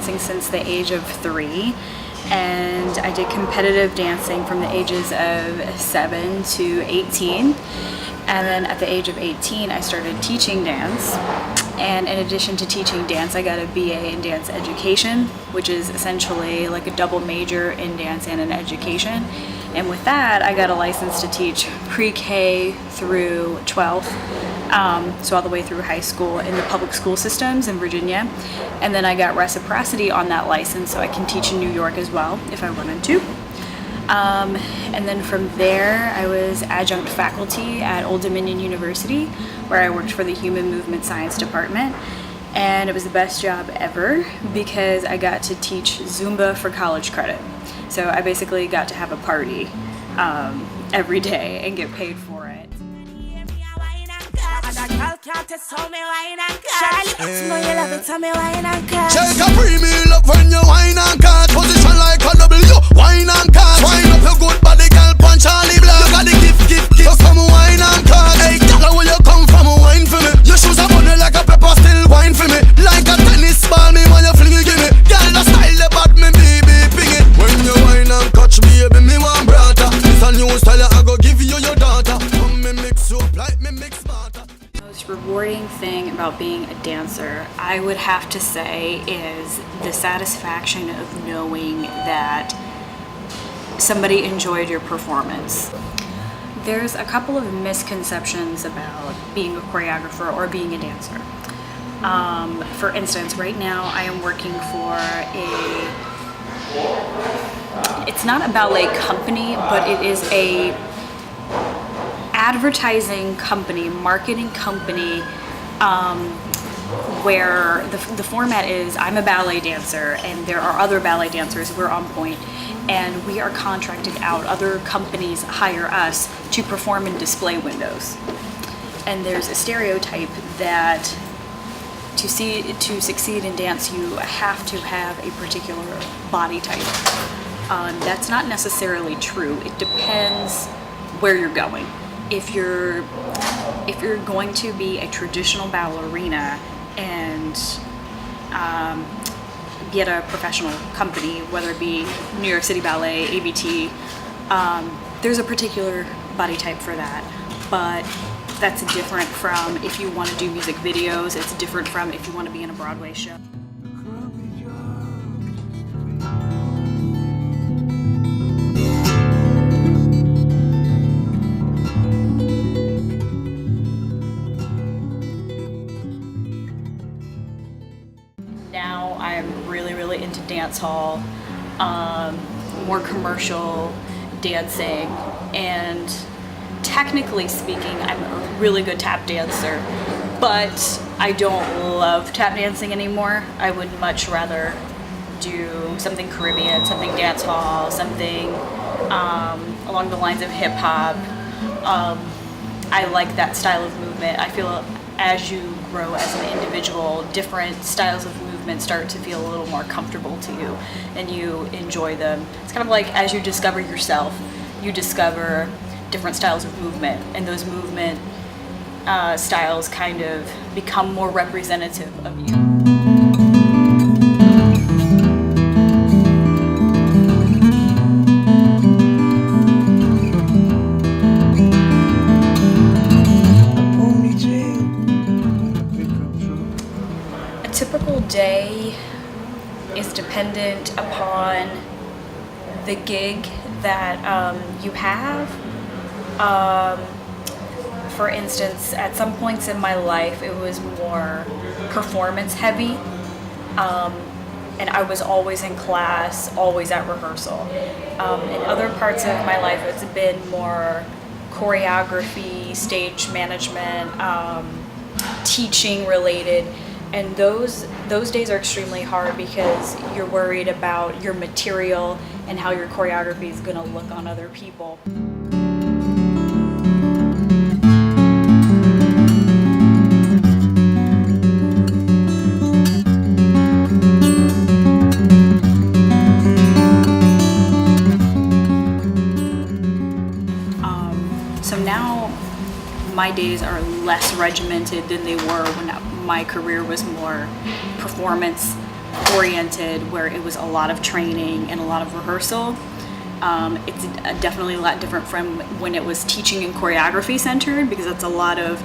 dancing since the age of 3, and I did competitive dancing from the ages of 7 to 18. And then at the age of 18, I started teaching dance. And in addition to teaching dance, I got a BA in dance education, which is essentially like a double major in dance and in education. And with that, I got a license to teach pre-K through 12th, so all the way through high school in the public school systems in Virginia. And then I got reciprocity on that license, so I can teach in New York as well if I wanted to. And then from there, I was adjunct faculty at Old Dominion University, where I worked for the Human Movement Science Department. And it was the best job ever because I got to teach Zumba for college credit. So I basically got to have a party every day and get paid for it. Shake a premium love when you wine and cut. Position like a W, wine and cut. Wine up your good body, girl, punch Charlie Black. You got the gift, so come wine and cut. Hey, girl, where you come from, wine for me. Your shoes are bunny like a pepper, still wine for me. Like a tennis ball, me when you fling it, give me. Girl, the style, the bad, me baby, ping it. When you wine and catch me, baby, me want brother. It's a new style, I go give you your daughter. Come me mix up like me mix smarter. Most rewarding thing about being a dancer, I would have to say, is the satisfaction of knowing that somebody enjoyed your performance. There's a couple of misconceptions about being a choreographer or being a dancer. For instance, right now I am working for it's not a ballet company, but it is a advertising company, marketing company, where the format is I'm a ballet dancer and there are other ballet dancers, we're on point, and we are contracted out. Other companies hire us to perform in display windows. And there's a stereotype that to succeed in dance, you have to have a particular body type. That's not necessarily true. It depends where you're going. If you're going to be a traditional ballerina and be at a professional company, whether it be New York City Ballet, ABT, there's a particular body type for that. But that's different from if you want to do music videos. It's different from if you want to be in a Broadway show. Now I'm really into dance hall, more commercial dancing, and technically speaking, I'm a really good tap dancer, but I don't love tap dancing anymore. I would much rather do something Caribbean, something dance hall, something along the lines of hip hop. I like that style of movement. I feel as you grow as an individual, different styles of movement start to feel a little more comfortable to you and you enjoy them. It's kind of like as you discover yourself, you discover different styles of movement, and those movement styles kind of become more representative of you. A typical day is dependent upon the gig that you have. For instance, at some points in my life, it was more performance heavy, and I was always in class, always at rehearsal. In other parts of my life, it's been more choreography, stage management, teaching related, and those days are extremely hard because you're worried about your material and how your choreography is going to look on other people. So now my days are less regimented than they were when my career was more performance oriented, where it was a lot of training and a lot of rehearsal. It's definitely a lot different from when it was teaching and choreography centered, because it's a lot of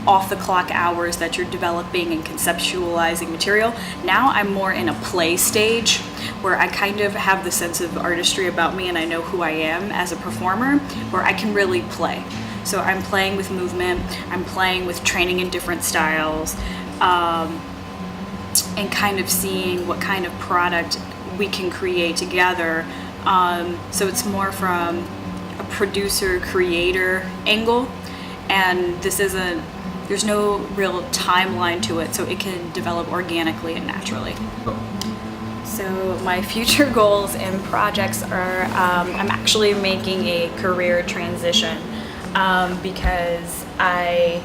off the clock hours that you're developing and conceptualizing material. Now I'm more in a play stage where I kind of have the sense of artistry about me, and I know who I am as a performer, where I can really play. So I'm playing with movement, I'm playing with training in different styles, and kind of seeing what kind of product we can create together. So it's more from a producer creator angle, and there's no real timeline to it, so it can develop organically and naturally. So my future goals and projects are, I'm actually making a career transition, because I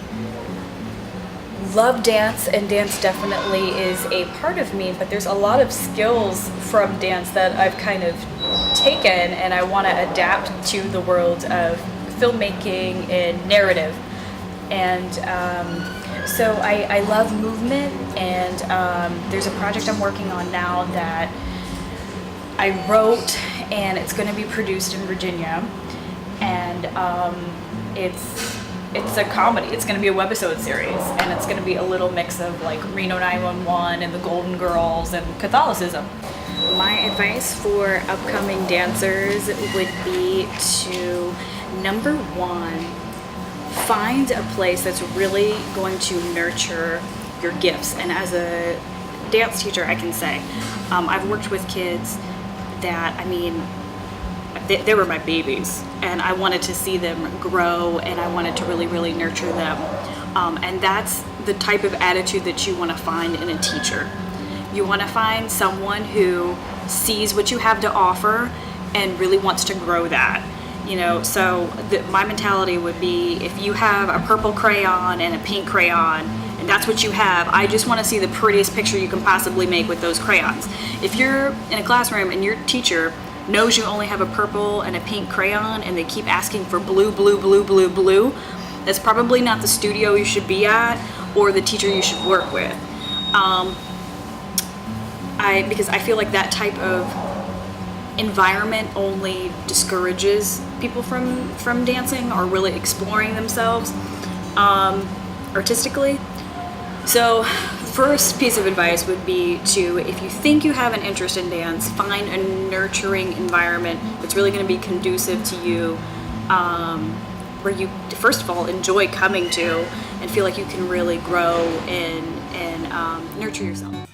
love dance, and dance definitely is a part of me, but there's a lot of skills from dance that I've kind of taken and I want to adapt to the world of filmmaking and narrative. And so I love movement, and there's a project I'm working on now that I wrote, and it's going to be produced in Virginia, and it's a comedy. It's going to be a webisode series, and it's going to be a little mix of like Reno 911 and the Golden Girls and Catholicism. My advice for upcoming dancers would be to, number one, find a place that's really going to nurture your gifts. And as a dance teacher, I can say, I've worked with kids that, I mean, they were my babies, and I wanted to see them grow, and I wanted to really, really nurture them. And that's the type of attitude that you want to find in a teacher. You want to find someone who sees what you have to offer and really wants to grow that. You know, so my mentality would be, if you have a purple crayon and a pink crayon, and that's what you have, I just want to see the prettiest picture you can possibly make with those crayons. If you're in a classroom and your teacher knows you only have a purple and a pink crayon, and they keep asking for blue, blue, blue, blue, blue, that's probably not the studio you should be at or the teacher you should work with. Because I feel like that type of environment only discourages people from dancing or really exploring themselves artistically. So first piece of advice would be to, if you think you have an interest in dance, find a nurturing environment that's really going to be conducive to you, where you first of all enjoy coming to and feel like you can really grow and nurture yourself.